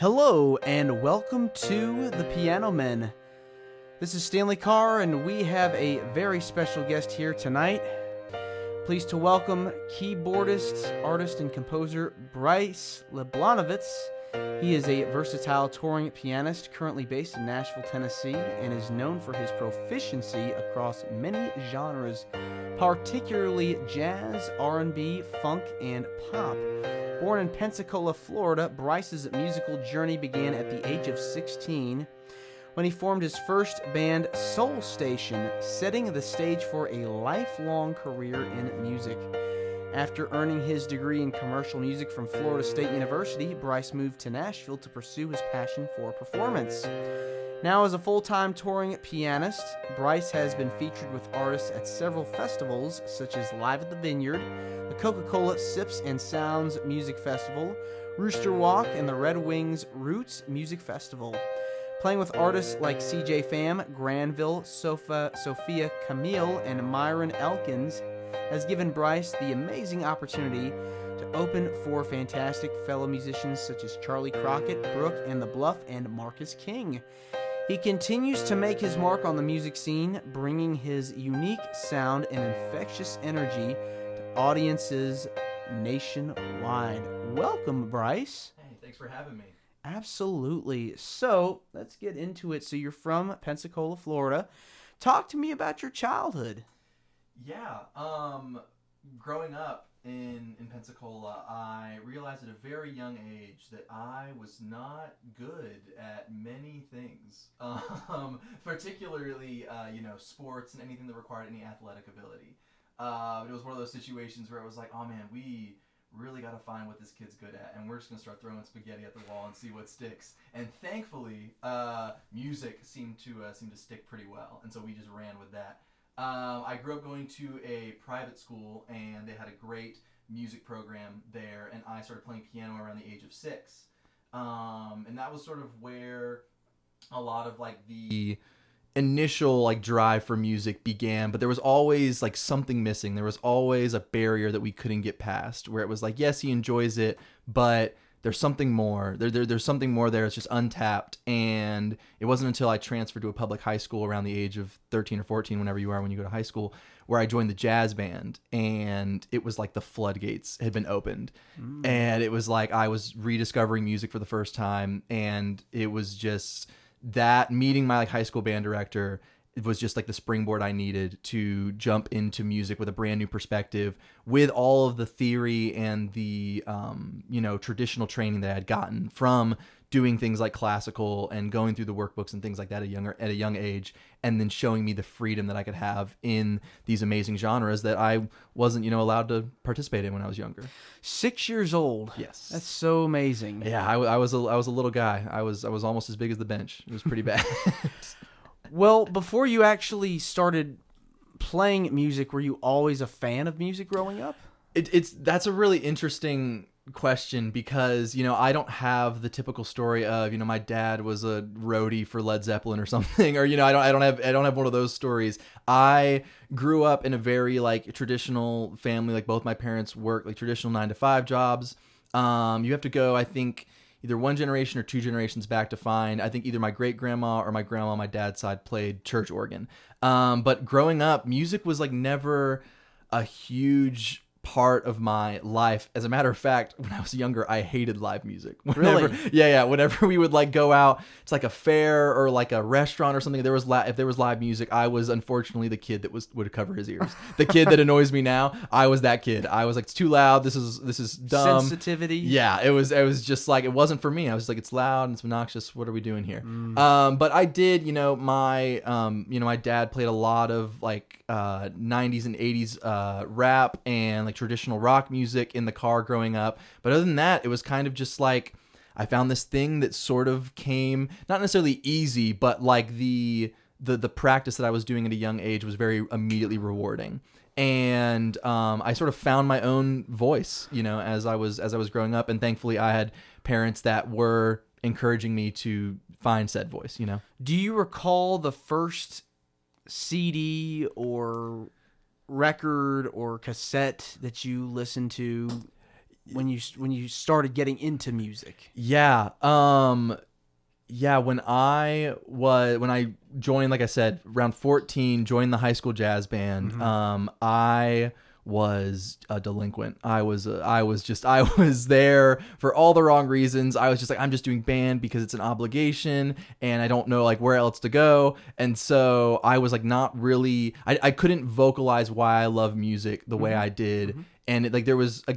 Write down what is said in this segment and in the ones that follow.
Hello and welcome to The Piano Men. This is Stanley Carr and we have a very special guest here tonight. Pleased to welcome keyboardist, artist, and composer Bryce Lublanovits. He is a versatile touring pianist currently based in Nashville, Tennessee, and is known for his proficiency across many genres, particularly jazz, R&B, funk, and pop. Born in Pensacola, Florida, Bryce's musical journey began at the age of 16 when he formed his first band, Soul Station, setting the stage for a lifelong career in music. After earning his degree in commercial music from Florida State University, Bryce moved to Nashville to pursue his passion for performance. Now as a full-time touring pianist, Bryce has been featured with artists at several festivals such as Live at the Vineyard, the Coca-Cola Sips and Sounds Music Festival, Rooster Walk, and the Redwings Roots Music Festival. Playing with artists like CJ Pham, Grandville, Sofia, Camille, and Myron Elkins has given Bryce the amazing opportunity to open for fantastic fellow musicians such as Charley Crockett, Brooke, and the Bluff, and Marcus King. He continues to make his mark on the music scene, bringing his unique sound and infectious energy to audiences nationwide. Welcome, Bryce. Hey, thanks for having me. Absolutely. So, let's get into it. So, you're from Pensacola, Florida. Talk to me about your childhood. Yeah, growing up in Pensacola, I realized at a very young age that I was not good at many things, particularly, sports and anything that required any athletic ability. It was one of those situations where I was like, oh man, we really got to find what this kid's good at, and we're just going to start throwing spaghetti at the wall and see what sticks. And thankfully, music seemed to stick pretty well, and so we just ran with that. I grew up going to a private school, and they had a great music program there, and I started playing piano around the age of 6. And that was sort of where a lot of the initial drive for music began, but there was always something missing. There was always a barrier that we couldn't get past, where it was yes, he enjoys it, but there's something more. There's something more there. It's just untapped. And it wasn't until I transferred to a public high school around the age of 13 or 14, whenever you are when you go to high school, where I joined the jazz band. And it was the floodgates had been opened. And it was I was rediscovering music for the first time. And it was just that meeting my high school band director, it was just the springboard I needed to jump into music with a brand new perspective, with all of the theory and the traditional training that I had gotten from doing things like classical and going through the workbooks and things like that at a young age, and then showing me the freedom that I could have in these amazing genres that I wasn't allowed to participate in when I was younger. 6 years old. Yes, that's so amazing. Yeah, I was a little guy. I was almost as big as the bench. It was pretty bad. Well, before you actually started playing music, were you always a fan of music growing up? That's a really interesting question, because I don't have the typical story of my dad was a roadie for Led Zeppelin or something, or I don't have one of those stories. I grew up in a very traditional family. Both my parents work traditional 9-to-5 jobs. You have to go, I think, either one generation or two generations back to find, I think, either my great-grandma or my grandma on my dad's side played church organ. But growing up, music was never a huge part of my life. As a matter of fact, when I was younger, I hated live music. Really? Yeah. Whenever we would go out, it's a fair or a restaurant or something, if there was live music, I was unfortunately the kid that would cover his ears. The kid that annoys me now, I was that kid. I was it's too loud. This is dumb. Sensitivity. Yeah, it was just it wasn't for me. I was just it's loud and it's obnoxious. What are we doing here? But I did, my dad played a lot of 90s and 80s rap and traditional rock music in the car growing up. But other than that, it was kind of just I found this thing that sort of came, not necessarily easy, but the practice that I was doing at a young age was very immediately rewarding. And I sort of found my own voice, as I was growing up. And thankfully I had parents that were encouraging me to find said voice, Do you recall the first CD or record or cassette that you listened to? when you started getting into music? Yeah. When I joined, like I said, around 14, joined the high school jazz band. I was a delinquent. I was there for all the wrong reasons. I was just like, I'm just doing band because it's an obligation and I don't know like where else to go. And so I was like not really, I couldn't vocalize why I love music the way I did. And there was a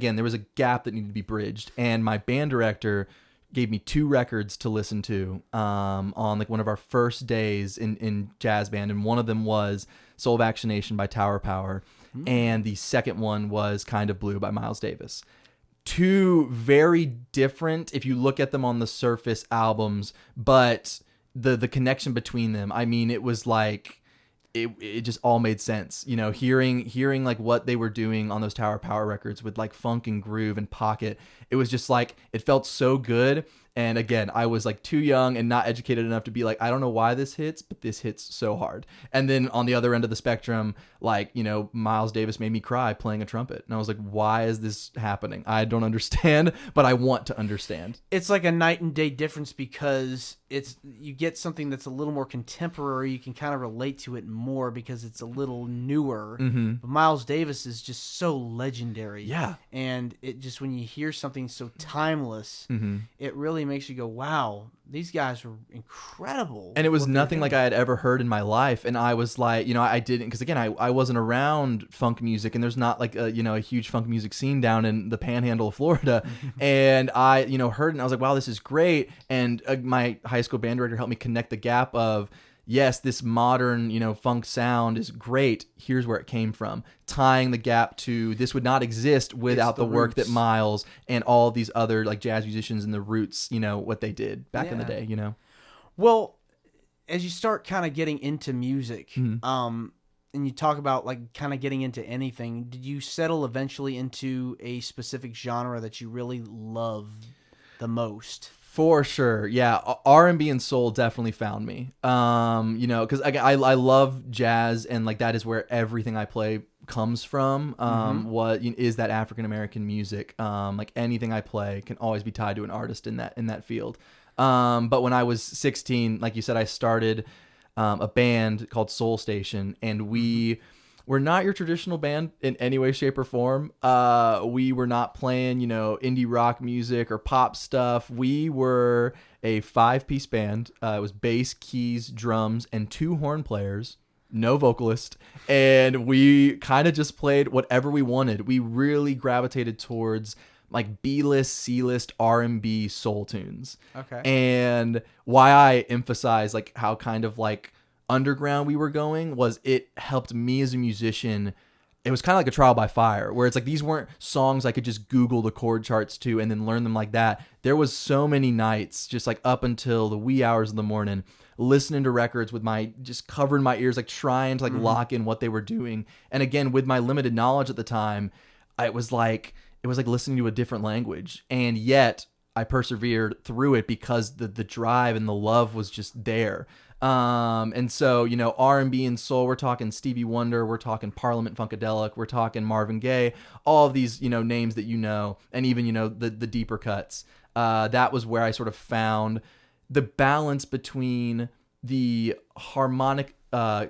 gap that needed to be bridged. And my band director gave me 2 records to listen to on like one of our first days in jazz band. And one of them was Soul Vaccination by Tower Power. And the second one was Kind of Blue by Miles Davis. 2 very different, if you look at them on the surface, albums, but the connection between them, I mean, it was like, it just all made sense, you know, hearing like what they were doing on those Tower Power records with like funk and groove and pocket. It was just like, it felt so good. And again, I was like too young and not educated enough to be like, I don't know why this hits, but this hits so hard. And then on the other end of the spectrum, like, you know, Miles Davis made me cry playing a trumpet. And I was like, why is this happening? I don't understand, but I want to understand. It's like a night and day difference because you get something that's a little more contemporary. You can kind of relate to it more because it's a little newer. But Miles Davis is just so legendary. Yeah. And it just, when you hear something so timeless, it really makes you go, wow, these guys are incredible. And it was nothing like I had ever heard in my life. And I was like, you know, I didn't, because again, I wasn't around funk music, and there's not like a huge funk music scene down in the panhandle of Florida. And I, you know, heard it and I was like, wow, this is great. And my high school band director helped me connect the gap of, yes, this modern, you know, funk sound is great. Here's where it came from. Tying the gap to this would not exist without the work that Miles and all these other like jazz musicians and the Roots, you know, what they did back in the day, you know. Well, as you start kind of getting into music, and you talk about like kind of getting into anything, did you settle eventually into a specific genre that you really love the most? For sure. Yeah. R&B and soul definitely found me. You know, because I love jazz, and like that is where everything I play comes from. What is that African-American music. Like anything I play can always be tied to an artist in that field. But when I was 16, like you said, I started a band called Soul Station, and we're not your traditional band in any way, shape, or form. We were not playing, you know, indie rock music or pop stuff. We were a 5-piece band. It was bass, keys, drums, and 2 horn players. No vocalist. And we kind of just played whatever we wanted. We really gravitated towards like B-list, C-list R&B soul tunes. Okay. And why I emphasize like how kind of like underground we were going was it helped me as a musician. It was kind of like a trial by fire, where it's like these weren't songs I could just Google the chord charts to and then learn them like that. There was so many nights just like up until the wee hours of the morning listening to records with just covering my ears, like trying to like lock in what they were doing. And again, with my limited knowledge at the time, it was like listening to a different language. And yet I persevered through it because the drive and the love was just there. And so, you know, R&B and soul, we're talking Stevie Wonder, we're talking Parliament Funkadelic, we're talking Marvin Gaye, all of these, you know, names that you know, and even, you know, the deeper cuts. That was where I sort of found the balance between the harmonic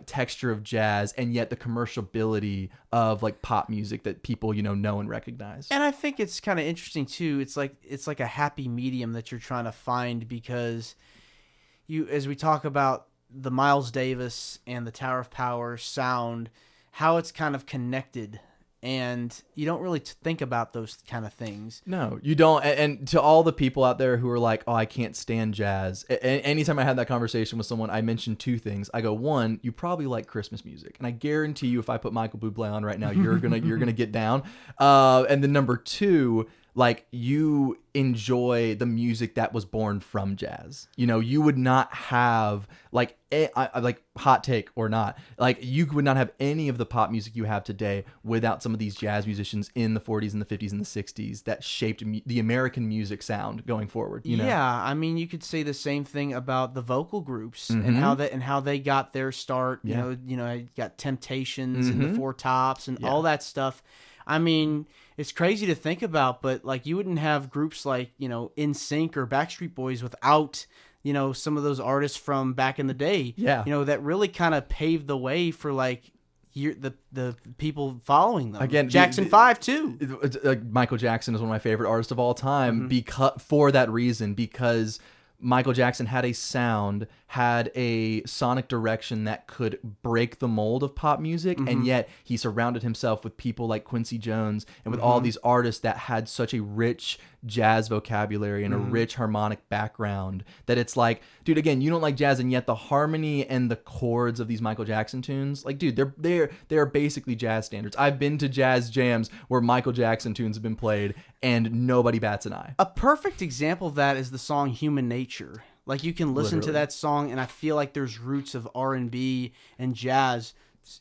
texture of jazz and yet the commerciality of like pop music that people, you know and recognize. And I think it's kind of interesting too. It's like a happy medium that you're trying to find, because as we talk about the Miles Davis and the Tower of Power sound, how it's kind of connected, and you don't really think about those kind of things. No, you don't. And to all the people out there who are like, oh, I can't stand jazz. Anytime I had that conversation with someone, I mentioned 2 things. I go, 1, you probably like Christmas music, and I guarantee you, if I put Michael Bublé on right now, you're gonna get down. And then number 2, like you enjoy the music that was born from jazz. You know, you would not have like hot take or not, like you would not have any of the pop music you have today without some of these jazz musicians in the 40s and the 50s and the 60s that shaped the American music sound going forward. You know? Yeah, I mean, you could say the same thing about the vocal groups and how they got their start. You know, you got Temptations and the Four Tops and all that stuff. I mean, it's crazy to think about, but like you wouldn't have groups like, NSYNC or Backstreet Boys without, some of those artists from back in the day. Yeah. That really kind of paved the way for like the people following them. Again, Jackson 5 too. Michael Jackson is one of my favorite artists of all time for that reason, because Michael Jackson had a sound, had a sonic direction that could break the mold of pop music, and yet he surrounded himself with people like Quincy Jones and with all these artists that had such a rich jazz vocabulary and a rich harmonic background that it's like, dude, again, you don't like jazz, and yet the harmony and the chords of these Michael Jackson tunes, like, dude, they're basically jazz standards. I've been to jazz jams where Michael Jackson tunes have been played and nobody bats an eye. A perfect example of that is the song Human Nature. Like you can listen to that song and I feel like there's roots of R&B and jazz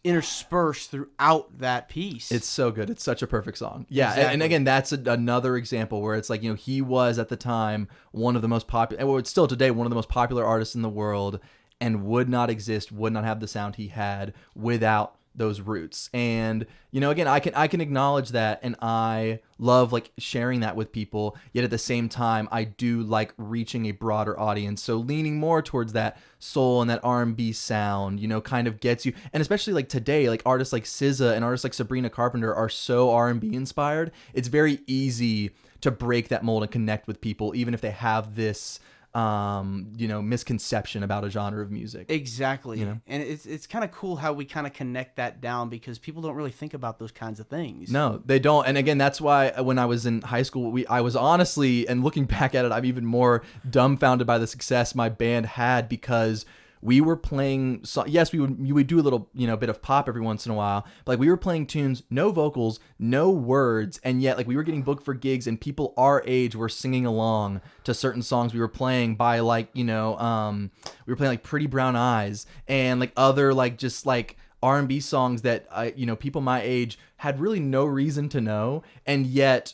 interspersed throughout that piece. It's so good. It's such a perfect song. Yeah. Exactly. And again, that's another example where it's like, he was at the time one of the most popular, well, it's still today one of the most popular artists in the world, and would not exist, would not have the sound he had without those roots. And again, I can acknowledge that, and I love like sharing that with people, yet at the same time I do like reaching a broader audience, so leaning more towards that soul and that R&B sound kind of gets you. And especially like today, like artists like SZA and artists like Sabrina Carpenter are so R&B inspired, it's very easy to break that mold and connect with people even if they have this misconception about a genre of music. Exactly. And it's kind of cool how we kind of connect that down, because people don't really think about those kinds of things. No, they don't. And again, that's why when I was in high school, I was honestly, and looking back at it, I'm even more dumbfounded by the success my band had, because we were playing, yes, we would do a little, bit of pop every once in a while, but like we were playing tunes, no vocals, no words, and yet like we were getting booked for gigs, and people our age were singing along to certain songs we were playing by like, we were playing like Pretty Brown Eyes and like other like just like R&B songs that people my age had really no reason to know, and yet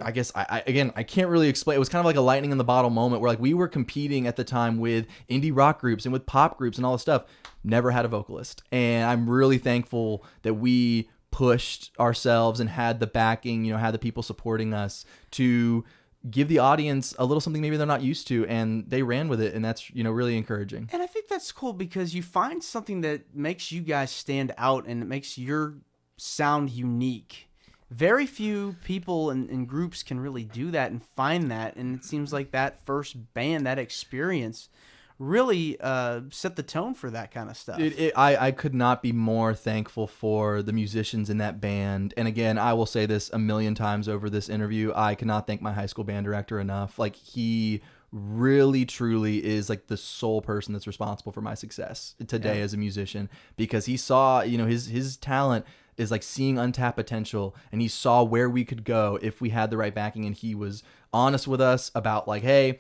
I guess I can't really explain. It was kind of like a lightning in the bottle moment where like we were competing at the time with indie rock groups and with pop groups and all this stuff. Never had a vocalist. And I'm really thankful that we pushed ourselves and had the backing, had the people supporting us to give the audience a little something maybe they're not used to, and they ran with it, and that's really encouraging. And I think that's cool because you find something that makes you guys stand out and it makes your sound unique. Very few people and groups can really do that and find that, and it seems like that first band, that experience, really set the tone for that kind of stuff. I could not be more thankful for the musicians in that band. And again, I will say this a million times over this interview, I cannot thank my high school band director enough. Like, he really truly is like the sole person that's responsible for my success today as a musician, because he saw, his talent is like seeing untapped potential, and he saw where we could go if we had the right backing, and he was honest with us about like, hey,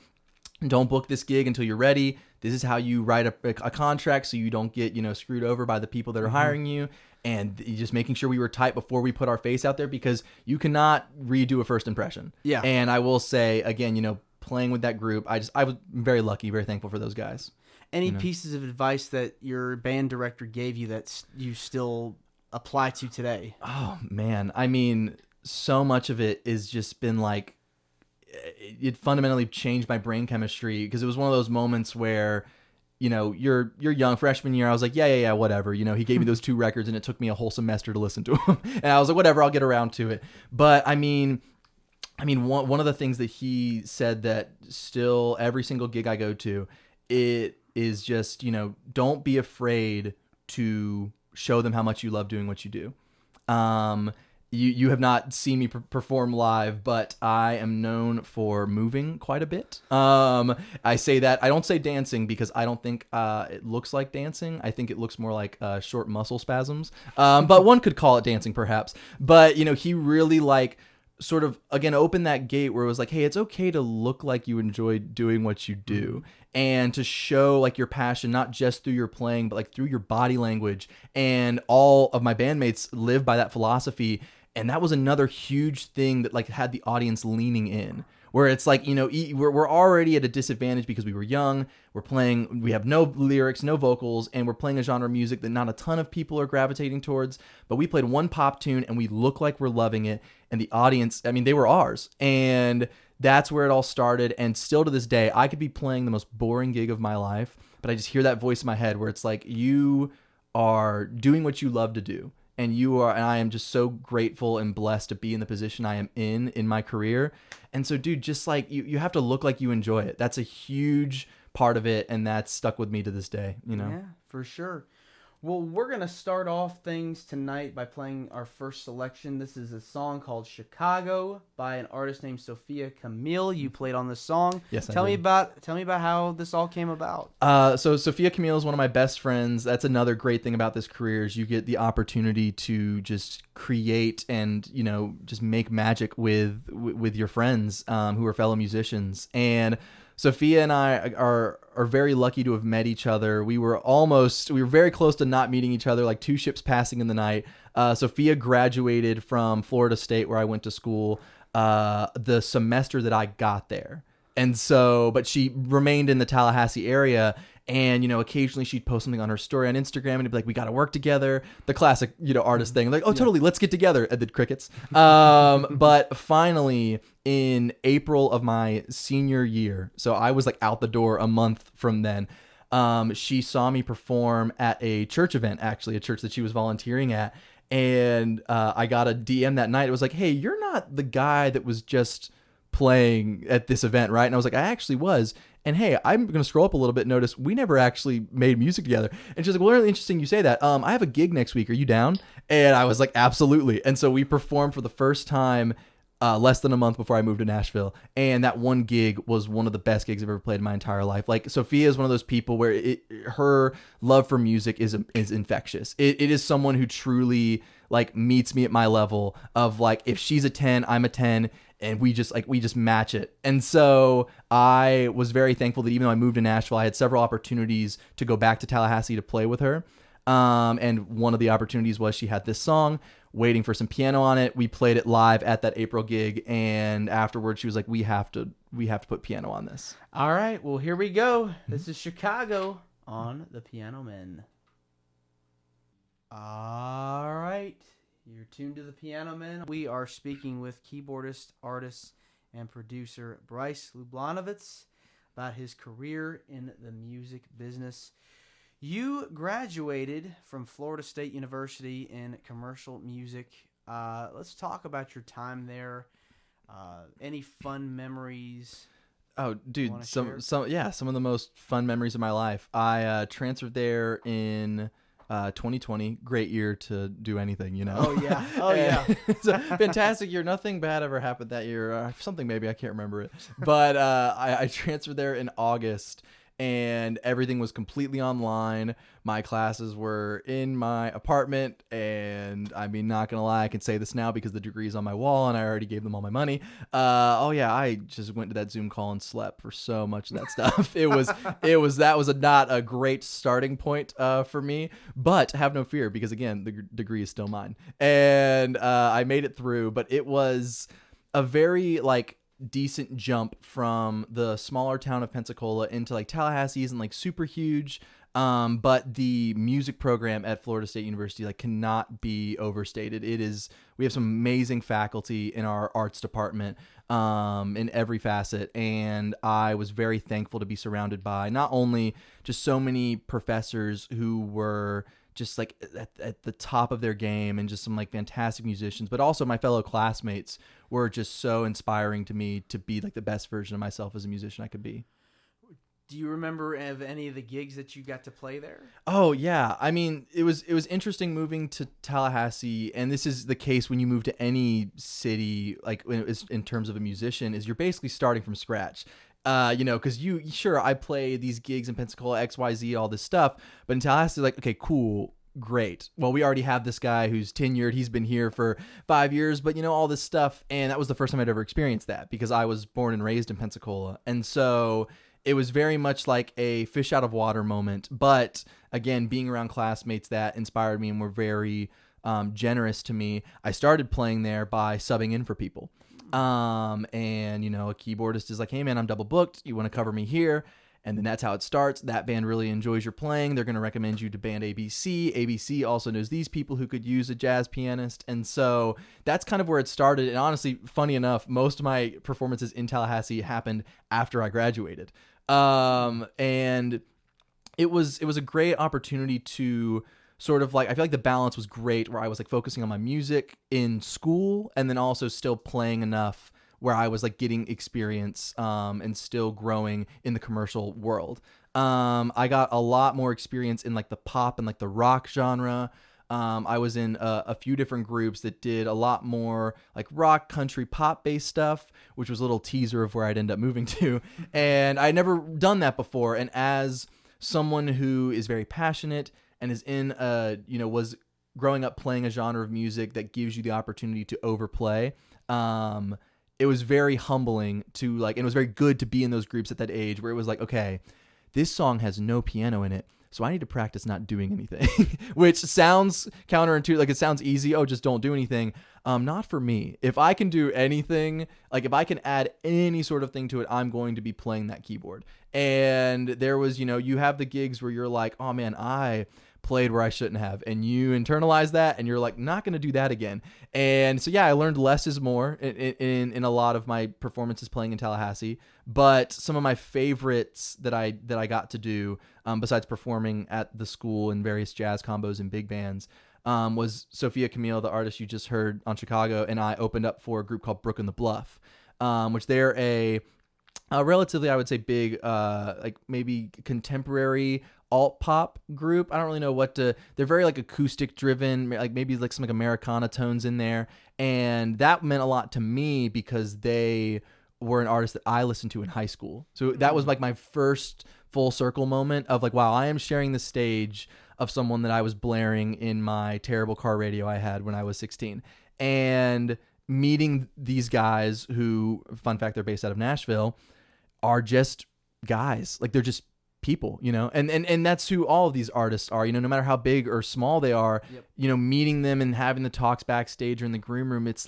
don't book this gig until you're ready. This is how you write a contract so you don't get screwed over by the people that are hiring you, and just making sure we were tight before we put our face out there, because you cannot redo a first impression. Yeah. And I will say again, playing with that group, I was very lucky, very thankful for those guys. Any pieces of advice that your band director gave you that you still apply to today? Oh man, I mean, so much of it is just been like, it fundamentally changed my brain chemistry, because it was one of those moments where you're young, freshman year, I was like, yeah, whatever, he gave me those 2 records and it took me a whole semester to listen to them, and I was like, whatever, I'll get around to it. But I mean one of the things that he said that still every single gig I go to, it is just don't be afraid to show them how much you love doing what you do. You have not seen me perform live, but I am known for moving quite a bit. I say that, I don't say dancing, because I don't think it looks like dancing. I think it looks more like short muscle spasms. But one could call it dancing perhaps. But he really like sort of again opened that gate where it was like, hey, it's okay to look like you enjoy doing what you do, and to show like your passion, not just through your playing, but like through your body language. And all of my bandmates live by that philosophy. And that was another huge thing that like had the audience leaning in, where it's like, we're already at a disadvantage because we were young. We have no lyrics, no vocals, and we're playing a genre of music that not a ton of people are gravitating towards. But we played one pop tune and we look like we're loving it. And the audience, I mean, they were ours. And that's where it all started. And still to this day, I could be playing the most boring gig of my life, but I just hear that voice in my head where it's like, you are doing what you love to do. And I am just so grateful and blessed to be in the position I am in my career. And so, dude, just like you have to look like you enjoy it. That's a huge part of it. And that's stuck with me to this day, Yeah, for sure. Well, we're going to start off things tonight by playing our first selection. This is a song called Chicago by an artist named Sofia Camille. You played on this song. Yes, Tell me about how this all came about. So Sofia Camille is one of my best friends. That's another great thing about this career is you get the opportunity to just create and, just make magic with your friends who are fellow musicians. And Sofia and I are very lucky to have met each other. We were very close to not meeting each other, like 2 ships passing in the night. Sofia graduated from Florida State, where I went to school, the semester that I got there. And so, but she remained in the Tallahassee area. And, occasionally she'd post something on her story on Instagram and it'd be like, we got to work together. The classic, artist thing. Like, oh, totally. Let's get together. And then crickets. But finally, in April of my senior year, so I was like out the door a month from then, she saw me perform at a church event, actually, a church that she was volunteering at. And I got a DM that night. It was like, hey, you're not the guy that was just playing at this event, right? And I was like, I actually was. And hey, I'm going to scroll up a little bit and notice we never actually made music together. And she's like, well, really interesting you say that. I have a gig next week. Are you down? And I was like, absolutely. And so we performed for the first time less than a month before I moved to Nashville. And that one gig was one of the best gigs I've ever played in my entire life. Like, Sofia is one of those people where her love for music is infectious. It is someone who truly like meets me at my level of like, if she's a 10, I'm a 10. And we just match it. And so I was very thankful that even though I moved to Nashville, I had several opportunities to go back to Tallahassee to play with her. And one of the opportunities was she had this song, waiting for some piano on it. We played it live at that April gig. And afterwards she was like, we have to put piano on this. All right. Well, here we go. This is Chicago on the Piano Men. All right. You're tuned to the Piano Men. We are speaking with keyboardist, artist, and producer Bryce Lublanovits about his career in the music business. You graduated from Florida State University in commercial music. Let's talk about your time there. Any fun memories? Oh, dude, some of the most fun memories of my life. I transferred there in 2020, great year to do anything, Oh yeah. It's a fantastic year. Nothing bad ever happened that year. Something maybe, I can't remember it. But I transferred there in August, and everything was completely online. My classes were in my apartment, and I mean, not gonna lie, I can say this now because the degree is on my wall, and I already gave them all my money. I just went to that Zoom call and slept for so much of that stuff. That was not a great starting point for me, but have no fear because again, the degree is still mine, and I made it through. But it was a very decent jump from the smaller town of Pensacola into Tallahassee isn't super huge. But the music program at Florida State University cannot be overstated. We have some amazing faculty in our arts department in every facet, and I was very thankful to be surrounded by not only just so many professors who were just at the top of their game and just some fantastic musicians, but also my fellow classmates were just so inspiring to me to be the best version of myself as a musician I could be. Do you remember of any of the gigs that you got to play there? Oh yeah, I mean it was interesting moving to Tallahassee, and this is the case when you move to any city in terms of a musician, is you're basically starting from scratch. Because I play these gigs in Pensacola, XYZ, all this stuff, but in Tallahassee, okay, cool, great. Well, we already have this guy who's tenured. He's been here for 5 years, but all this stuff, and that was the first time I'd ever experienced that because I was born and raised in Pensacola, and so it was very much like a fish out of water moment. But again, being around classmates that inspired me and were very generous to me, I started playing there by subbing in for people. And a keyboardist is like, hey man, I'm double booked. You want to cover me here? And then that's how it starts. That band really enjoys your playing. They're going to recommend you to band ABC. ABC also knows these people who could use a jazz pianist. And so that's kind of where it started. And honestly, funny enough, most of my performances in Tallahassee happened after I graduated. And it was a great opportunity to sort of I feel like the balance was great where I was focusing on my music in school and then also still playing enough where I was getting experience and still growing in the commercial world. I got a lot more experience in the pop and the rock genre. I was in a few different groups that did a lot more rock, country, pop based stuff, which was a little teaser of where I'd end up moving to. And I'd never done that before. And as someone who is very passionate and is in was growing up playing a genre of music that gives you the opportunity to overplay, it was very humbling to and it was very good to be in those groups at that age where it was okay, this song has no piano in it, so I need to practice not doing anything, which sounds counterintuitive. It sounds easy. Oh, just don't do anything. Not for me. If I can do anything, if I can add any sort of thing to it, I'm going to be playing that keyboard. And there was, you have the gigs where you're like, oh man, I played where I shouldn't have, and you internalize that and you're not going to do that again. And so yeah, I learned less is more in a lot of my performances playing in Tallahassee. But some of my favorites that I got to do, besides performing at the school in various jazz combos and big bands, was Sofia, Camille, the artist you just heard on Chicago, and I opened up for a group called Brooke and the Bluff, which they're a relatively, I would say, big, maybe contemporary alt pop group. I don't really know they're very acoustic driven, maybe some Americana tones in there. And that meant a lot to me because they were an artist that I listened to in high school. So that was my first full circle moment of wow, I am sharing the stage of someone that I was blaring in my terrible car radio I had when I was 16. And meeting these guys who, fun fact, they're based out of Nashville, are just guys. They're just people, and that's who all of these artists are, no matter how big or small they are. Yep. Meeting them and having the talks backstage or in the green room, it's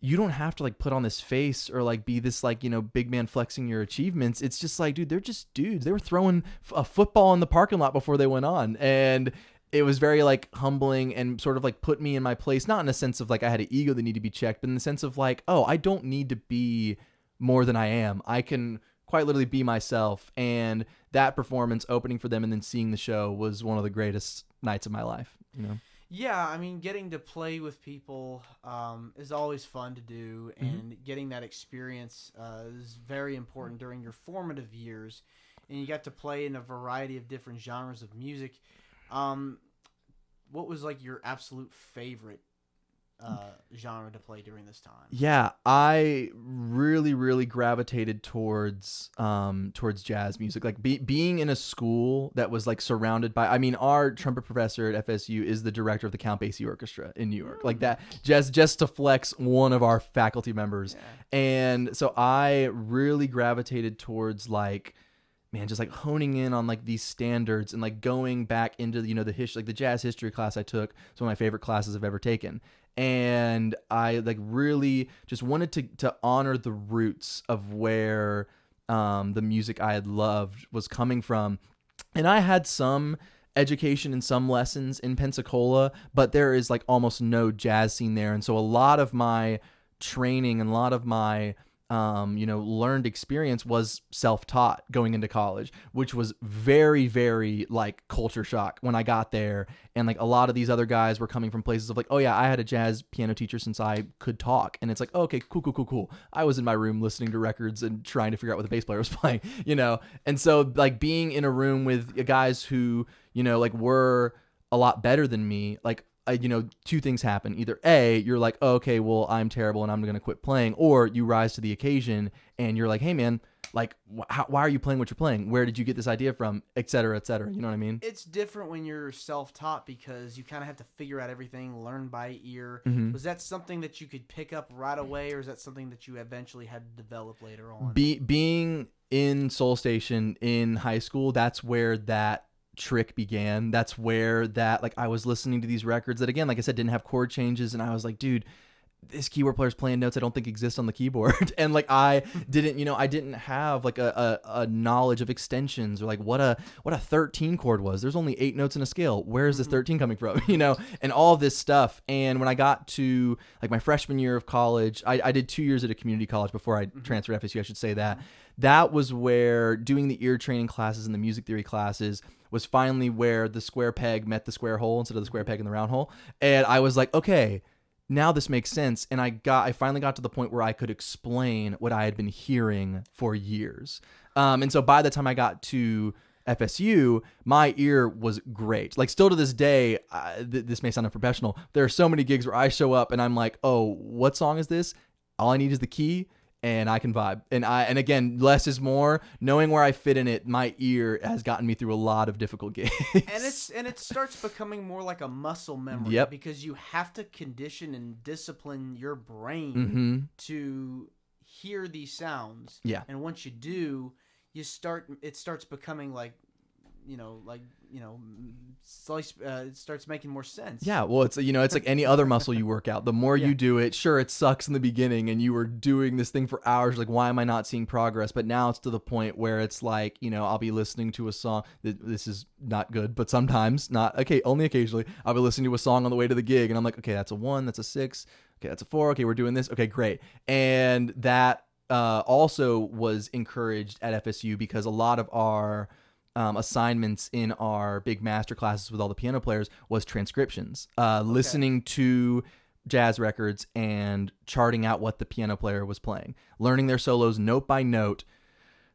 you don't have to put on this face or be this big man flexing your achievements. It's just dude, they're just dudes. They were throwing a football in the parking lot before they went on, and it was very humbling and sort of put me in my place, not in a sense of I had an ego that needed to be checked, but in the sense of oh, I don't need to be more than I am. I can quite literally be myself. And that performance opening for them and then seeing the show was one of the greatest nights of my life. Yeah, I mean, getting to play with people is always fun to do, and getting that experience is very important during your formative years. And you got to play in a variety of different genres of music. What was your absolute favorite genre to play during this time? Yeah, I really gravitated towards jazz music. Being in a school that was surrounded by, I mean, our trumpet professor at FSU is the director of the Count Basie Orchestra in New York. That just to flex one of our faculty members. Yeah. And so I really gravitated towards just honing in on these standards and going back into the history, the jazz history class I took. It's one of my favorite classes I've ever taken. And I really just wanted to honor the roots of where the music I had loved was coming from. And I had some education and some lessons in Pensacola, but there is almost no jazz scene there. And so a lot of my training and a lot of my learned experience was self-taught going into college, which was very, very culture shock when I got there. And a lot of these other guys were coming from places of oh yeah, I had a jazz piano teacher since I could talk. And it's oh, okay, cool. I was in my room listening to records and trying to figure out what the bass player was playing, And so being in a room with guys who, were a lot better than me, two things happen. Either A, you're oh, okay, well, I'm terrible and I'm going to quit playing. Or you rise to the occasion and you're hey man, why are you playing what you're playing? Where did you get this idea from? Et cetera, et cetera. You know what I mean? It's different when you're self-taught because you kind of have to figure out everything, learn by ear. Was that something that you could pick up right away, or is that something that you eventually had to develop later on? Being in Soul Station in high school, that's where that trick began. That's where that I was listening to these records that, again, like I said, didn't have chord changes, and I was dude, this keyboard player's playing notes I don't think exist on the keyboard. And like I didn't have like a knowledge of extensions or like what a 13 chord was. There's only 8 notes in a scale. Where is this 13 coming from? And all of this stuff. And when I got to like my freshman year of college, I did 2 years at a community college before I transferred to FSU, I should say that. That was where doing the ear training classes and the music theory classes was finally where the square peg met the square hole instead of the square peg in the round hole. And I was like, okay, now this makes sense. And I finally got to the point where I could explain what I had been hearing for years. And so by the time I got to FSU, my ear was great. Like still to this day, this may sound unprofessional. There are so many gigs where I show up and I'm like, oh, what song is this? All I need is the key and I can vibe. And again, less is more. Knowing where I fit in it, my ear has gotten me through a lot of difficult gigs. And it starts becoming more like a muscle memory. Yep. Because you have to condition and discipline your brain to hear these sounds. Yeah. And once you do, it starts becoming like, it starts making more sense. Yeah, well, it's like any other muscle you work out. The more you do it, sure, it sucks in the beginning, and you were doing this thing for hours. Like, why am I not seeing progress? But now it's to the point where it's like, I'll be listening to a song. This is not good, but sometimes, only occasionally, I'll be listening to a song on the way to the gig, and I'm like, okay, that's a 1, that's a 6, okay, that's a 4, okay, we're doing this, okay, great. And that also was encouraged at FSU because a lot of our assignments in our big master classes with all the piano players was transcriptions, listening to jazz records and charting out what the piano player was playing, learning their solos note by note.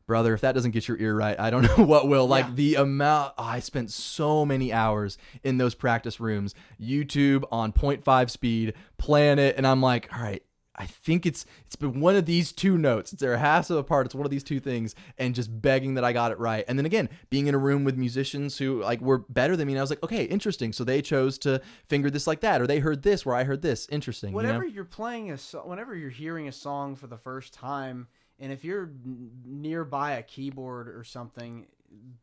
Brother, if that doesn't get your ear right, I don't know what will. Like the amount, I spent so many hours in those practice rooms, YouTube on 0.5 speed, playing it. And I'm like, all right, I think it's been one of these 2 notes. They're halves of a part. It's one of these 2 things, and just begging that I got it right. And then again, being in a room with musicians who like were better than me, and I was like, okay, interesting. So they chose to finger this like that, or they heard this where I heard this. Interesting. Whenever you're playing whenever you're hearing a song for the first time, and if you're nearby a keyboard or something,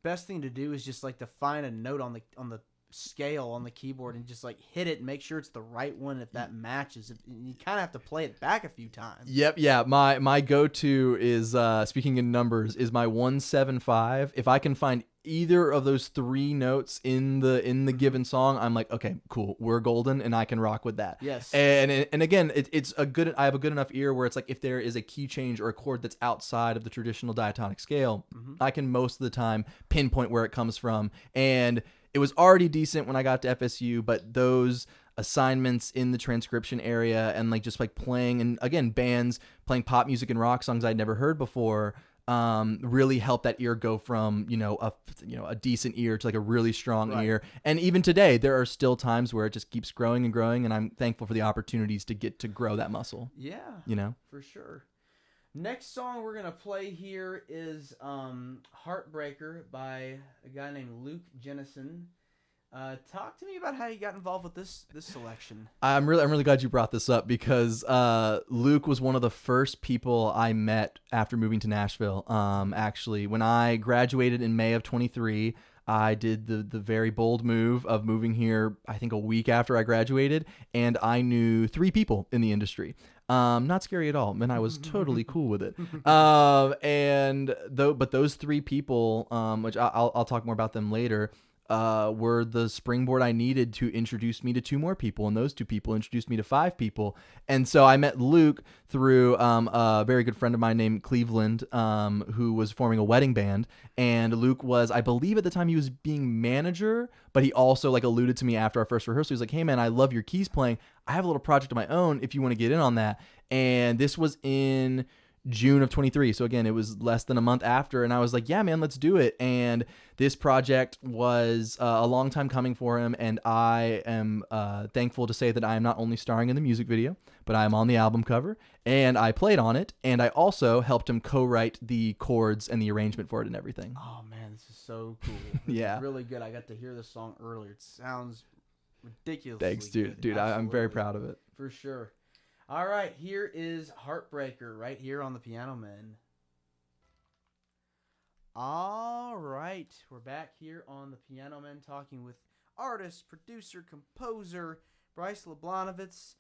best thing to do is just like to find a note on the scale on the keyboard and just like hit it and make sure it's the right one. If that matches, you kind of have to play it back a few times. Yep. Yeah. My go-to is speaking in numbers is my 175. If I can find either of those 3 notes in the given song, I'm like, okay, cool, we're golden, and I can rock with that. Yes. And again, I have a good enough ear where it's like if there is a key change or a chord that's outside of the traditional diatonic scale, I can most of the time pinpoint where it comes from. And it was already decent when I got to FSU, but those assignments in the transcription area and like just like playing, and again, bands playing pop music and rock songs I'd never heard before, really helped that ear go from, a decent ear to like a really strong ear. And even today, there are still times where it just keeps growing and growing, and I'm thankful for the opportunities to get to grow that muscle. Yeah. For sure. Next song we're going to play here is Heartbreaker by a guy named Luke Jennison. Talk to me about how you got involved with this selection. I'm really glad you brought this up because Luke was one of the first people I met after moving to Nashville. Actually, when I graduated in May of 23, I did the very bold move of moving here, I think a week after I graduated, and I knew 3 people in the industry. Not scary at all, and I was totally cool with it. But those 3 people, which I'll talk more about them later, were the springboard I needed to introduce me to 2 more people, and those 2 people introduced me to 5 people. And so I met Luke through a very good friend of mine named Cleveland, who was forming a wedding band. And Luke was, I believe at the time, he was being manager, but he also like alluded to me after our first rehearsal. He was like, hey man, I love your keys playing. I have a little project of my own if you want to get in on that. And this was in June of 23. So again, it was less than a month after, and I was like, yeah, man, let's do it. And this project was a long time coming for him, and I am thankful to say that I am not only starring in the music video, but I am on the album cover, and I played on it, and I also helped him co-write the chords and the arrangement for it and everything. Oh man, this is so cool. Yeah. It's really good. I got to hear this song earlier. It sounds ridiculously Thanks, dude. good. I'm very proud of it. For sure. All right, here is Heartbreaker right here on the Piano Men. All right, we're back here on the Piano Men talking with artist, producer, composer Bryce Lublanovits.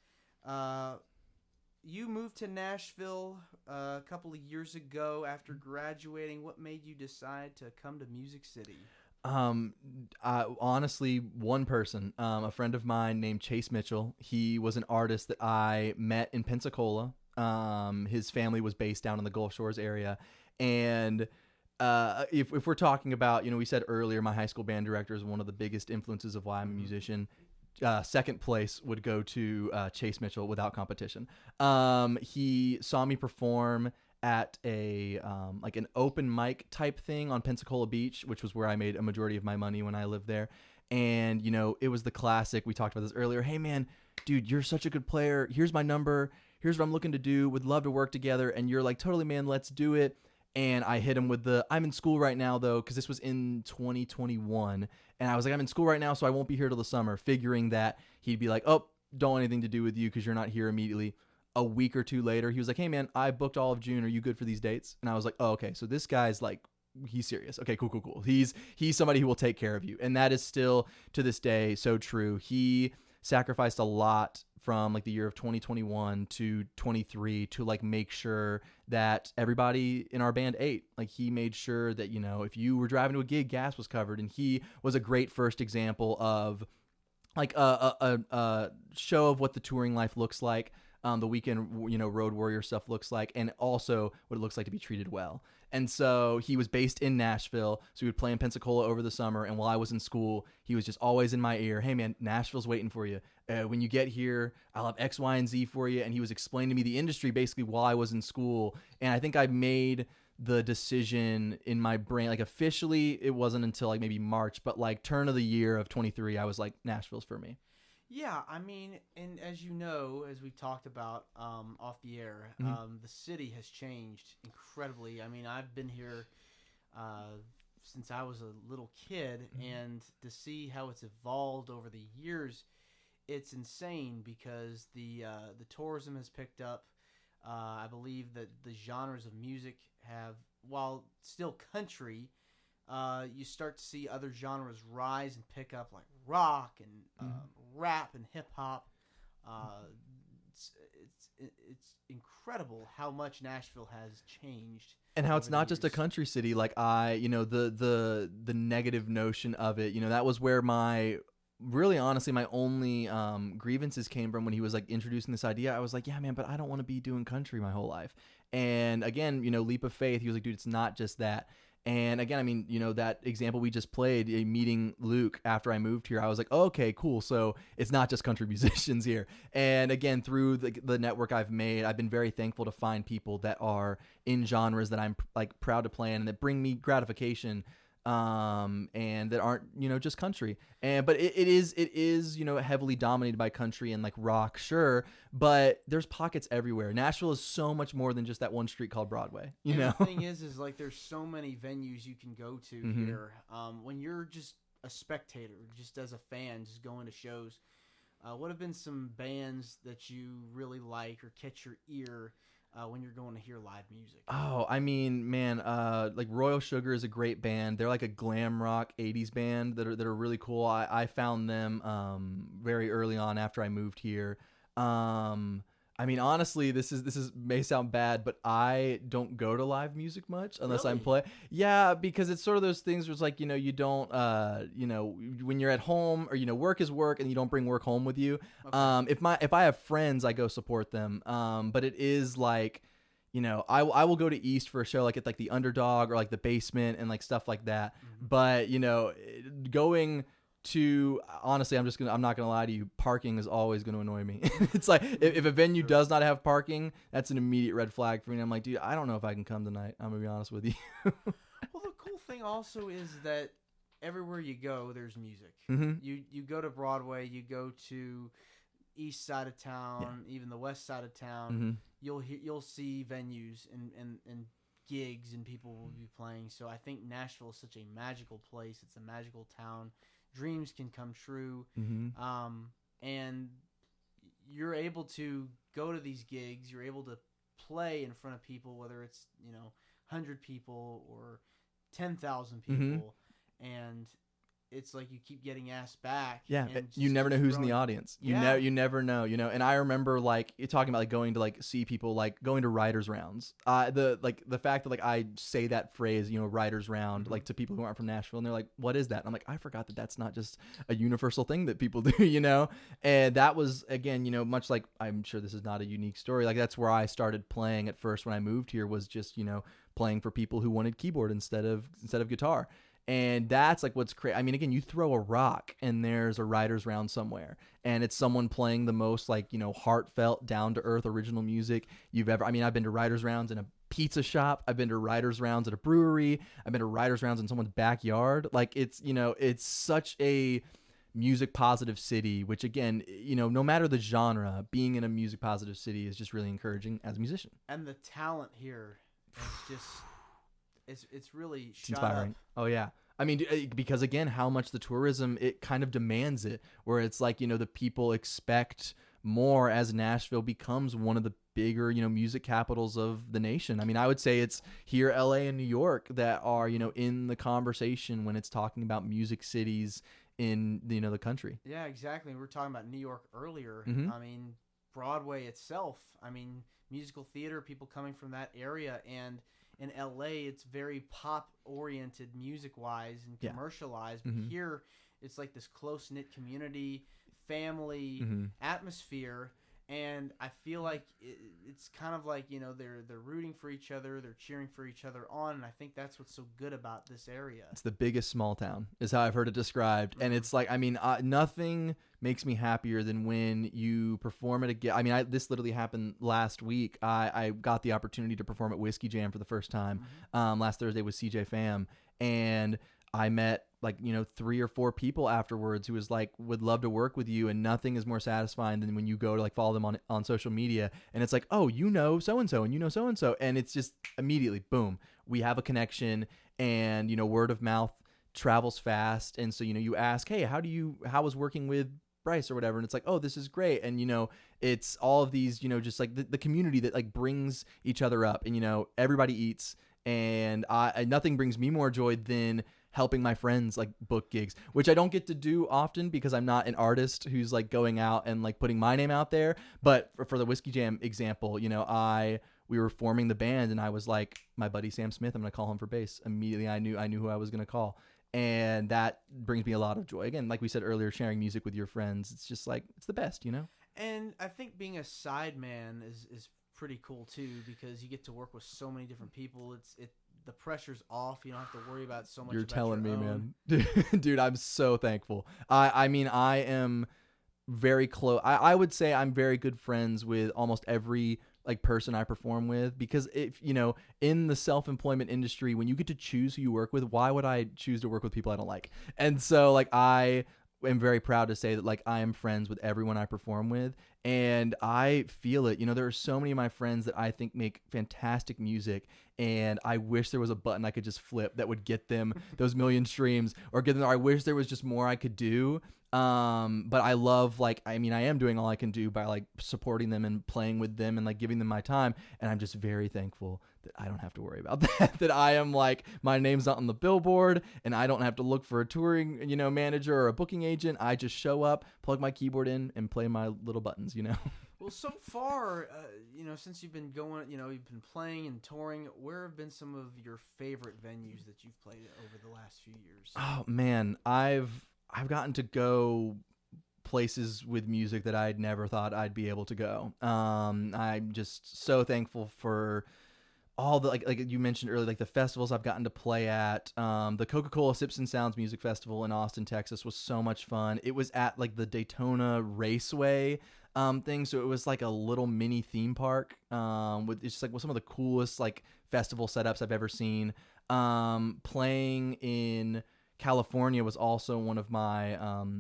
you moved to Nashville a couple of years ago after graduating. What made you decide to come to Music City? Honestly, one person, a friend of mine named Chase Mitchell. He was an artist that I met in Pensacola. His family was based down in the Gulf Shores area. And if we're talking about, we said earlier, my high school band director is one of the biggest influences of why I'm a musician. Second place would go to Chase Mitchell without competition. He saw me perform at a like an open mic type thing on Pensacola Beach, which was where I made a majority of my money when I lived there. And it was the classic. We talked about this earlier. Hey man, dude, you're such a good player. Here's my number. Here's what I'm looking to do. Would love to work together. And you're like, totally, man. Let's do it. And I hit him with I'm in school right now, though, because this was in 2021. And I was like, I'm in school right now, so I won't be here till the summer, figuring that he'd be like, oh, don't want anything to do with you because you're not here immediately. A week or two later, he was like, hey, man, I booked all of June. Are you good for these dates? And I was like, oh, okay. So this guy's like, he's serious. Okay, cool. He's somebody who will take care of you. And that is still, to this day, so true. He sacrificed a lot from like the year of 2021 to 23 to like make sure that everybody in our band ate. Like he made sure that, if you were driving to a gig, gas was covered. And he was a great first example of like a show of what the touring life looks like. The weekend, road warrior stuff looks like, and also what it looks like to be treated well. And so he was based in Nashville, so he would play in Pensacola over the summer. And while I was in school, he was just always in my ear. Hey man, Nashville's waiting for you. When you get here, I'll have X, Y, and Z for you. And he was explaining to me the industry basically while I was in school. And I think I made the decision in my brain, like officially, it wasn't until like maybe March, but like turn of the year of 23, I was like, Nashville's for me. Yeah, I mean, and as you know, as we've talked about off the air, the city has changed incredibly. I mean, I've been here since I was a little kid, and to see how it's evolved over the years, it's insane because the tourism has picked up. I believe that the genres of music have, while still country, you start to see other genres rise and pick up, like rock and rap and hip hop. It's incredible how much Nashville has changed, and how it's not just a country city. Like the negative notion of it. That was where really honestly my only grievances came from when he was like introducing this idea. I was like, yeah man, but I don't want to be doing country my whole life. And again, leap of faith. He was like, dude, it's not just that. And again, I mean, that example we just played, meeting Luke after I moved here, I was like, oh, okay, cool. So it's not just country musicians here. And again, through the network I've made, I've been very thankful to find people that are in genres that I'm like proud to play in and that bring me gratification. And that aren't, just country. But it is, heavily dominated by country and like rock, sure. But there's pockets everywhere. Nashville is so much more than just that one street called Broadway, The thing is like, there's so many venues you can go to here. When you're just a spectator, just as a fan, just going to shows, what have been some bands that you really like or catch your ear when you're going to hear live music? Oh, I mean, man, like Royal Sugar is a great band. They're like a glam rock 80s band that are really cool. I found them very early on after I moved here. I mean, honestly, this may sound bad, but I don't go to live music much unless I'm playing. Yeah, because it's sort of those things where it's like, you don't, when you're at home or, work is work and you don't bring work home with you. Okay. If I have friends, I go support them. But it is like, I will go to East for a show like at like the Underdog or like the Basement and like stuff like that. But, going to, honestly, I'm not gonna lie to you, parking is always gonna annoy me. It's like if a venue does not have parking, that's an immediate red flag for me. And I'm like, dude, I don't know if I can come tonight. I'm gonna be honest with you. Well, the cool thing also is that everywhere you go, there's music. You go to Broadway, you go to east side of town, even the west side of town, you'll see venues and gigs, and people will be playing. So I think Nashville is such a magical place. It's a magical town. Dreams can come true. And you're able to go to these gigs. You're able to play in front of people, whether it's 100 people or 10,000 people, and it's like you keep getting asked back. Yeah, and you just never know keeps who's in the growing. audience. Yeah. You never know, And I remember like you talking about like going to like see people, like going to writers rounds. The fact that like I say that phrase, writers round, like to people who aren't from Nashville, and they're like, "What is that?" And I'm like, I forgot that that's not just a universal thing that people do, And that was again, much like, I'm sure this is not a unique story. Like that's where I started playing at first when I moved here, was just playing for people who wanted keyboard instead of guitar. And that's like what's crazy. I mean, again, you throw a rock and there's a writer's round somewhere, and it's someone playing the most like, heartfelt, down to earth, original music you've ever. I mean, I've been to writer's rounds in a pizza shop. I've been to writer's rounds at a brewery. I've been to writer's rounds in someone's backyard. Like it's, it's such a music positive city, which again, no matter the genre, being in a music positive city is just really encouraging as a musician. And the talent here is just, it's really It's inspiring. up. Oh yeah. I mean, because again, how much the tourism, it kind of demands it, where it's like, the people expect more as Nashville becomes one of the bigger, music capitals of the nation. I mean, I would say it's here, LA and New York, that are, in the conversation when it's talking about music cities in, the country. Yeah, exactly. We were talking about New York earlier. Mhm. I mean, Broadway itself, I mean, musical theater, people coming from that area, and in LA, it's very pop-oriented music-wise and Yeah. commercialized. But Mhm. here, it's like this close-knit community, family Mhm. atmosphere, and I feel like it's kind of like, they're rooting for each other, they're cheering for each other on, and I think that's what's so good about this area. It's the biggest small town, is how I've heard it described. And it's like, I mean, nothing makes me happier than when you perform at a gig. I mean, this literally happened last week. I got the opportunity to perform at Whiskey Jam for the first time last Thursday with CJ Fam. And I met like, 3 or 4 people afterwards who was like, would love to work with you. And nothing is more satisfying than when you go to like follow them on social media. And it's like, oh, so-and-so and so-and-so. And it's just immediately, boom, we have a connection, and, word of mouth travels fast. And so, you ask, hey, how was working with Bryce or whatever? And it's like, oh, this is great. And, it's all of these, just like the community that like brings each other up, and, everybody eats. And nothing brings me more joy than helping my friends like book gigs, which I don't get to do often because I'm not an artist who's like going out and like putting my name out there. But for the Whiskey Jam example, we were forming the band, and I was like, my buddy Sam Smith, I'm gonna call him for bass. Immediately I knew who I was gonna call. And that brings me a lot of joy. Again, like we said earlier, sharing music with your friends, it's just like, it's the best, And I think being a sideman is pretty cool too, because you get to work with so many different people. The pressure's off. You don't have to worry about so much. You're about telling your me, own. man. Dude, I'm so thankful. I mean, I am very close. I would say I'm very good friends with almost every like person I perform with, because if, in the self-employment industry, when you get to choose who you work with, why would I choose to work with people I don't like? And so like, I am very proud to say that like I am friends with everyone I perform with, and I feel it. There are so many of my friends that I think make fantastic music, and I wish there was a button I could just flip that would get them those million streams, or get them. I wish there was just more I could do. But I love, like, I mean, I am doing all I can do by like supporting them and playing with them and like giving them my time. And I'm just very thankful that I don't have to worry about that, that I am like, my name's not on the billboard, and I don't have to look for a touring, manager or a booking agent. I just show up, plug my keyboard in, and play my little buttons, Well, so far, since you've been going, you've been playing and touring, where have been some of your favorite venues that you've played over the last few years? Oh man, I've gotten to go places with music that I'd never thought I'd be able to go. I'm just so thankful for all the, like you mentioned earlier, like the festivals I've gotten to play at. The Coca-Cola Sips and Sounds Music Festival in Austin, Texas was so much fun. It was at like the Daytona Raceway thing, so it was like a little mini theme park with it's just like some of the coolest like festival setups I've ever seen. Playing in California was also one of my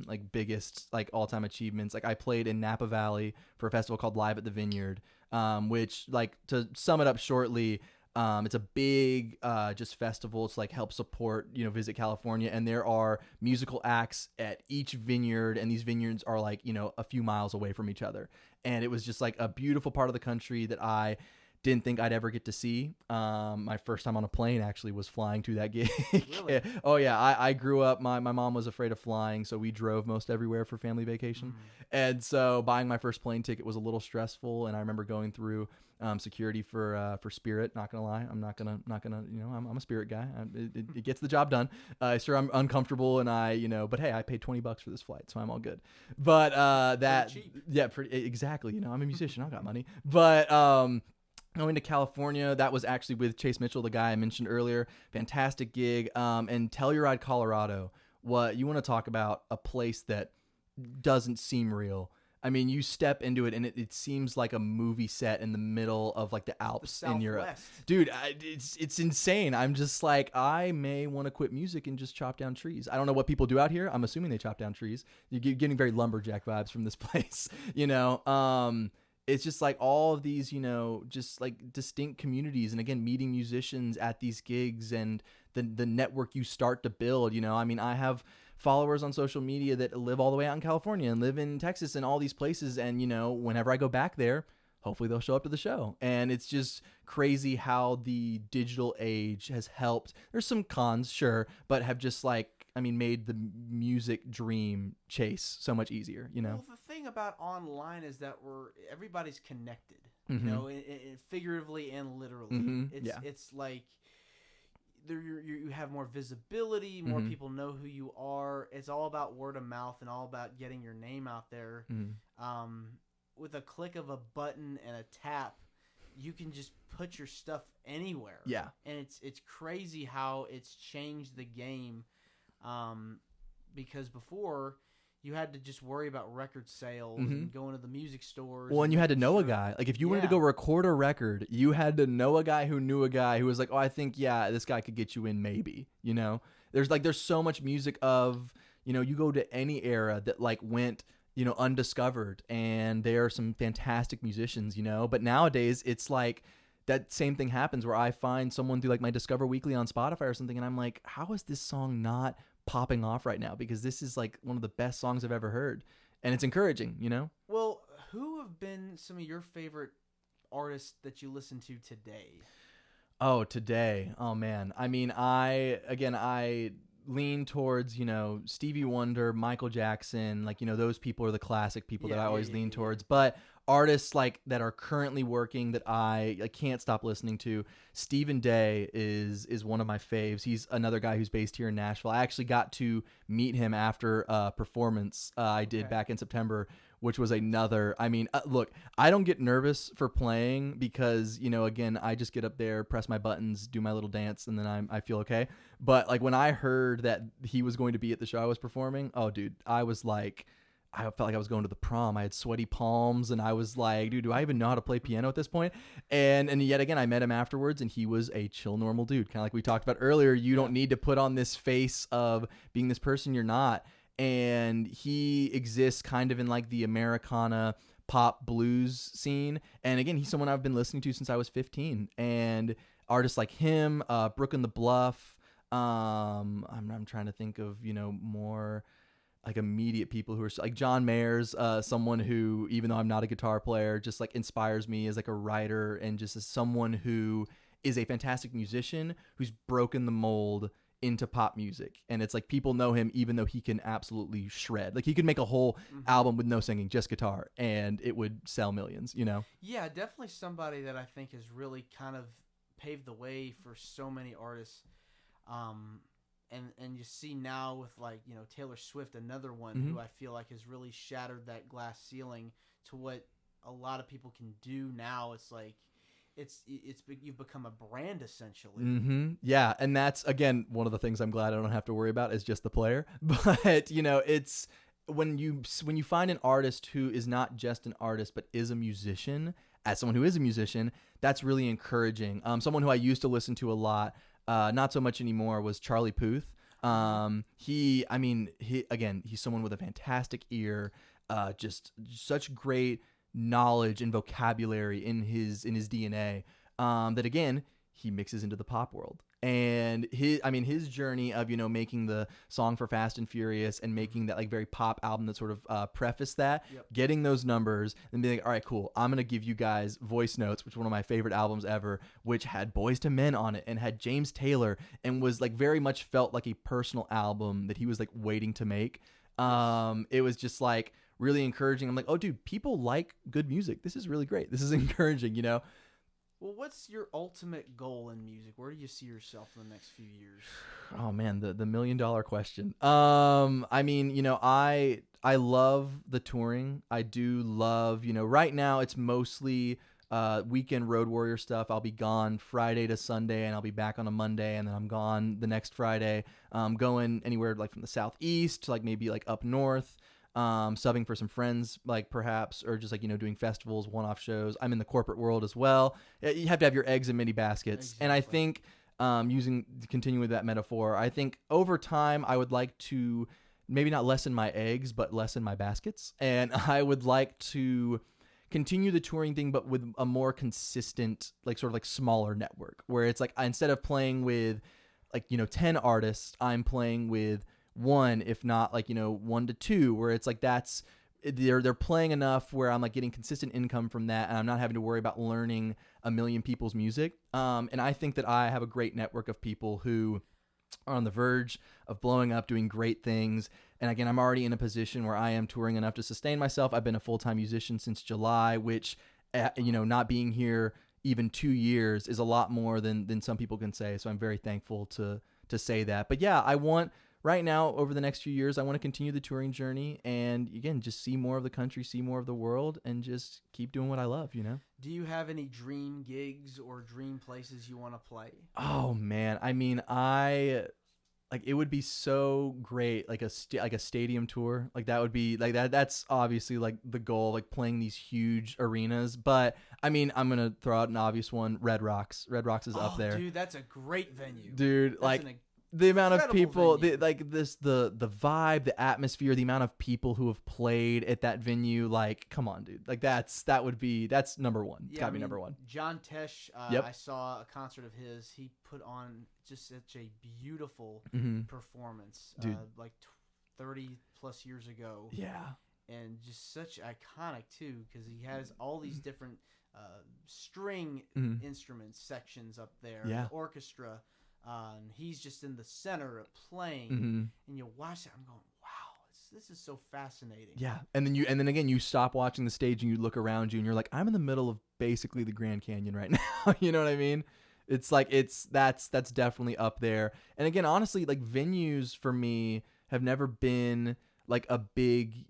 like biggest like all-time achievements. Like I played in Napa Valley for a festival called Live at the Vineyard, which, like, to sum it up shortly, it's a big just festival to like help support Visit California, and there are musical acts at each vineyard, and these vineyards are like a few miles away from each other, and it was just like a beautiful part of the country that I didn't think I'd ever get to see. My first time on a plane actually was flying to that gig. Really? Oh yeah, I grew up. My mom was afraid of flying, so we drove most everywhere for family vacation, and so buying my first plane ticket was a little stressful. And I remember going through security for Spirit. Not gonna lie, I'm not gonna I'm a Spirit guy. It gets the job done. Sure, I'm uncomfortable, and but hey, I paid $20 for this flight, so I'm all good. But that cheap. yeah, exactly. I'm a musician. I got money, but going to California, that was actually with Chase Mitchell, the guy I mentioned earlier. Fantastic gig. And Telluride, Colorado. What you want to talk about a place that doesn't seem real. I mean, you step into it and it seems like a movie set in the middle of like the Alps in Europe. Dude, it's insane. I'm just like, I may want to quit music and just chop down trees. I don't know what people do out here. I'm assuming they chop down trees. You're getting very lumberjack vibes from this place, It's just like all of these, just like distinct communities. And again, meeting musicians at these gigs and the network you start to build, I mean, I have followers on social media that live all the way out in California and live in Texas and all these places. And, whenever I go back there, hopefully they'll show up to the show. And it's just crazy how the digital age has helped. There's some cons, sure, but have just made the music dream chase so much easier, Well, the thing about online is that everybody's connected, figuratively and literally. It's like you have more visibility, more people know who you are. It's all about word of mouth and all about getting your name out there. With a click of a button and a tap, you can just put your stuff anywhere. Yeah. And it's crazy how it's changed the game. Because before you had to just worry about record sales and going to the music stores. Well, and you had to know a guy. Like if you wanted to go record a record, you had to know a guy who knew a guy who was like, oh, I think, this guy could get you in maybe, There's so much music of, you go to any era that went, undiscovered, and there are some fantastic musicians, but nowadays it's like that same thing happens where I find someone through my Discover Weekly on Spotify or something, and I'm like, how is this song not popping off right now? Because this is one of the best songs I've ever heard, and it's encouraging, Well, who have been some of your favorite artists that you listen to today? Oh, today. Oh man. I mean, I lean towards, Stevie Wonder, Michael Jackson, those people are the classic people that I always lean towards. But artists that are currently working that I can't stop listening to, Stephen Day is one of my faves. He's another guy who's based here in Nashville. I actually got to meet him after a performance I did back in September, which was another. I mean, look, I don't get nervous for playing because, again, I just get up there, press my buttons, do my little dance, and then I feel okay. But when I heard that he was going to be at the show I was performing, oh, dude, I felt like I was going to the prom. I had sweaty palms, and I was like, dude, do I even know how to play piano at this point? And yet again, I met him afterwards, and he was a chill, normal dude. Kind of like we talked about earlier, you don't need to put on this face of being this person you're not. And he exists kind of in the Americana pop blues scene. And again, he's someone I've been listening to since I was 15. And artists like him, Brooke and the Bluff. I'm trying to think of, more immediate people who are John Mayer's, someone who, even though I'm not a guitar player, just inspires me as a writer and just as someone who is a fantastic musician who's broken the mold into pop music. And it's people know him even though he can absolutely shred. He could make a whole album with no singing, just guitar, and it would sell millions, Yeah, definitely somebody that I think has really kind of paved the way for so many artists. And you see now with Taylor Swift, another one who I feel has really shattered that glass ceiling to what a lot of people can do now. It's you've become a brand essentially. Yeah, and that's again one of the things I'm glad I don't have to worry about is just the player. But it's when you find an artist who is not just an artist but is a musician. As someone who is a musician, that's really encouraging. Someone who I used to listen to a lot, not so much anymore, was Charlie Puth. He's someone with a fantastic ear, just such great knowledge and vocabulary in his DNA, that again, he mixes into the pop world. And his journey of, making the song for Fast and Furious and making that like very pop album that sort of prefaced that, getting those numbers and being like, all right, cool, I'm going to give you guys Voice Notes, which is one of my favorite albums ever, which had Boyz II Men on it and had James Taylor and was like very much felt like a personal album that he was like waiting to make. It was just like really encouraging. I'm like, oh dude, people like good music. This is really great. This is encouraging, Well, what's your ultimate goal in music? Where do you see yourself in the next few years? Oh man, the $1 million question. I love the touring. I do love, right now it's mostly weekend road warrior stuff. I'll be gone Friday to Sunday and I'll be back on a Monday and then I'm gone the next Friday. Going anywhere like from the southeast to like maybe like up north. Subbing for some friends, like perhaps, or just like, doing festivals, one-off shows. I'm in the corporate world as well. You have to have your eggs in many baskets. Exactly. And I think, continuing with that metaphor, I think over time I would like to maybe not lessen my eggs, but lessen my baskets. And I would like to continue the touring thing, but with a more consistent, like sort of like smaller network where it's like, instead of playing with like, 10 artists, I'm playing with one, if not like 1 to 2, where it's like they're playing enough where I'm like getting consistent income from that and I'm not having to worry about learning a million people's music. And I think that I have a great network of people who are on the verge of blowing up, doing great things. And again, I'm already in a position where I am touring enough to sustain myself. I've been a full-time musician since July, which not being here even 2 years is a lot more than some people can say. So I'm very thankful to say that. But yeah, right now, over the next few years, I want to continue the touring journey and, again, just see more of the country, see more of the world, and just keep doing what I love, Do you have any dream gigs or dream places you want to play? Oh, man. It would be so great, like a stadium tour. Like, that would be, like, that's obviously, like, the goal, like, playing these huge arenas. But, I'm going to throw out an obvious one, Red Rocks. Red Rocks is up there. Dude, that's a great venue. Dude, the amount of people, the vibe, the atmosphere, the amount of people who have played at that venue, like, come on, dude. Like, that's number one. It's gotta be number one. John Tesh, I saw a concert of his. He put on just such a beautiful performance, like 30 plus years ago. Yeah. And just such iconic, too, because he has all these different string instruments sections up there, the orchestra. And he's just in the center playing, and you watch that. I'm going, wow, this is so fascinating. Yeah, and then again, you stop watching the stage and you look around you, and you're like, I'm in the middle of basically the Grand Canyon right now. You know what I mean? It's like that's definitely up there. And again, honestly, like venues for me have never been like a big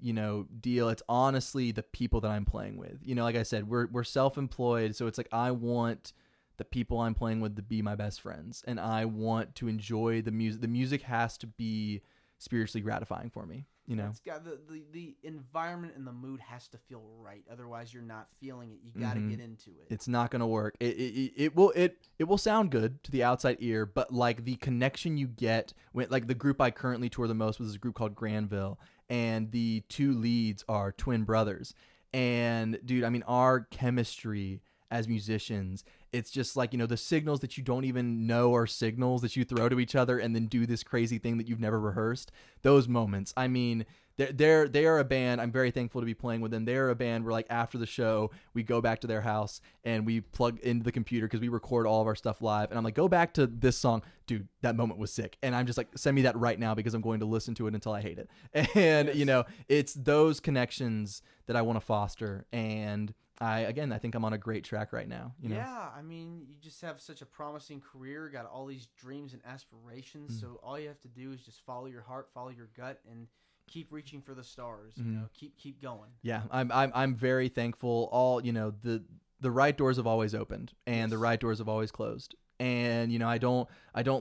deal. It's honestly the people that I'm playing with. Like I said, we're self-employed, so it's like I want the people I'm playing with to be my best friends, and I want to enjoy the music. The music has to be spiritually gratifying for me, It's got the environment and the mood has to feel right. Otherwise, you're not feeling it. You got to get into it. It's not going to work. It will sound good to the outside ear, but like the connection you get when, like, the group I currently tour the most was a group called Grandville, and the two leads are twin brothers. And dude, our chemistry as musicians, it's just like, the signals that you don't even know are signals that you throw to each other and then do this crazy thing that you've never rehearsed. Those moments, they are a band. I'm very thankful to be playing with them. They're a band where, like, after the show, we go back to their house and we plug into the computer because we record all of our stuff live. And I'm like, go back to this song. Dude, that moment was sick. And I'm just like, send me that right now because I'm going to listen to it until I hate it. And, it's those connections that I want to foster. And I think I'm on a great track right now. Yeah, you just have such a promising career, got all these dreams and aspirations. So all you have to do is just follow your heart, follow your gut, and keep reaching for the stars. Keep going. Yeah, I'm very thankful. All the right doors have always opened, and the right doors have always closed. And I don't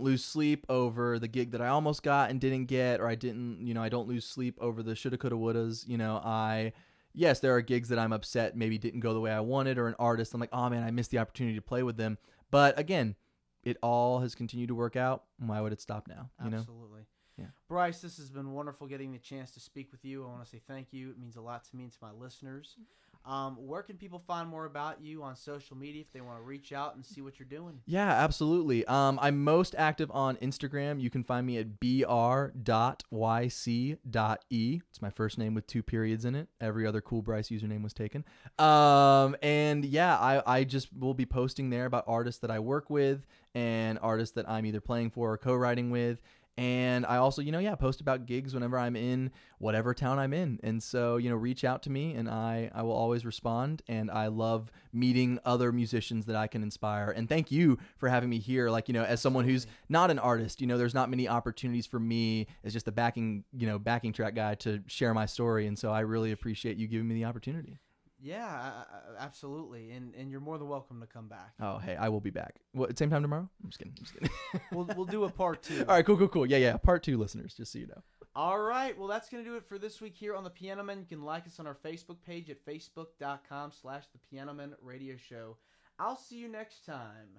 lose sleep over the gig that I almost got and didn't get, or I don't lose sleep over the shoulda, coulda, wouldas. Yes, there are gigs that I'm upset maybe didn't go the way I wanted, or an artist I'm like, oh man, I missed the opportunity to play with them. But again, it all has continued to work out. Why would it stop now? Absolutely. Yeah. Bryce, this has been wonderful getting the chance to speak with you. I want to say thank you. It means a lot to me and to my listeners. Where can people find more about you on social media if they want to reach out and see what you're doing? Yeah, absolutely. I'm most active on Instagram. You can find me at br.yc.e. It's my first name with 2 periods in it. Every other Cool Bryce username was taken. And yeah, I just will be posting there about artists that I work with and artists that I'm either playing for or co-writing with. And I also, post about gigs whenever I'm in whatever town I'm in. And so, reach out to me and I will always respond. And I love meeting other musicians that I can inspire. And thank you for having me here. Like, as someone who's not an artist, there's not many opportunities for me as just a backing track guy to share my story. And so I really appreciate you giving me the opportunity. Yeah, absolutely. And you're more than welcome to come back. Oh, hey, I will be back. What, same time tomorrow? I'm just kidding. We'll do a part 2. All right, cool. Yeah. Part 2, listeners, just so you know. All right. Well, that's going to do it for this week here on The Piano Men. You can like us on our Facebook page at facebook.com/The Piano Men Radio Show. I'll see you next time.